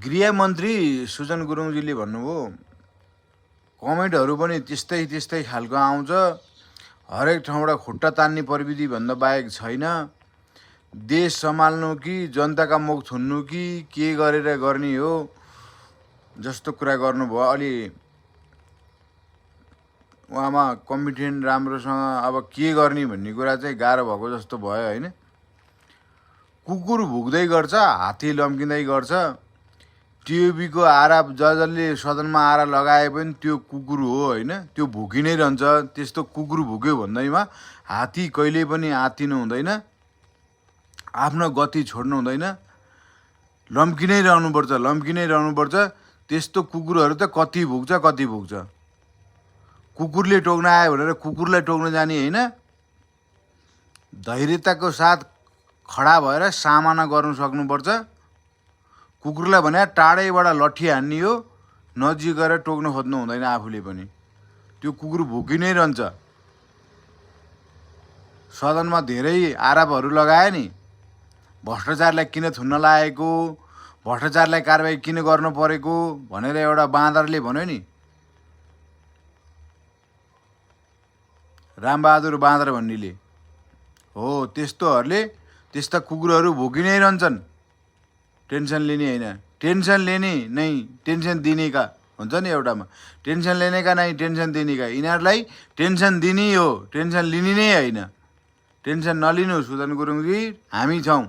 गृहमन्त्री सुजन गुरुङजीले भन्नुभयो कमेन्टहरू पनि त्यस्तै खालको आउँछ। हरेक ठाउँबाट खुट्टा तान्ने प्रविधि भन्दा बाहेक छैन। देश सम्हाल्नु कि जनताका मुख थुन्नु कि के गरेर गर्ने हो जस्तो कुरा गर्नुभयो। अलि उहाँमा कम्पिटेन्ट राम्रोसँग अब के गर्ने भन्ने कुरा चाहिँ गाह्रो भएको जस्तो भयो होइन। कुकुर भुक्दै गर्छ, हात्ती लम्किँदै गर्छ। टिओबीको आरा जसले सदनमा आरा लगाए पनि त्यो कुकुर हो होइन, त्यो भुकि नै रहन्छ। त्यस्तो कुकुर भुक्यो भन्दैमा हात्ती कहिले पनि आत्तिनु हुँदैन, आफ्नो गति छोड्नु हुँदैन, लम्किनै रहनुपर्छ। त्यस्तो कुकुरहरू त कति भुक्छ। कुकुरले टोक्न आयो भनेर कुकुरलाई टोक्न जाने होइन, धैर्यताको साथ खडा भएर सामना गर्नु सक्नुपर्छ। कुकुरलाई भने टाढैबाट लट्ठी हान्ने हो, नजिक गएर टोक्न खोज्नु हुँदैन आफूले पनि। त्यो कुकुर भुकि नै रहन्छ। सदनमा धेरै आरोपहरू लगाए नि, भ्रष्टाचारलाई किन थुन्न लागेको, भ्रष्टाचारलाई कारबाही किन गर्नु परेको भनेर एउटा बाँदरले भन्यो नि, रामबहादुर बाँदर भन्नेले हो। त्यस्ता कुकुरहरू भुकि नै रहन्छन्। टेन्सन लिने होइन, टेन्सन लेने नै टेन्सन दिने का हुन्छ नि एउटामा, टेन्सन लेने का नै टेन्सन दिने का। यिनीहरूलाई टेन्सन दिने हो, टेन्सन लिने नै होइन। टेन्सन नलिनु सुजन गुरुङजी, हामी छौँ।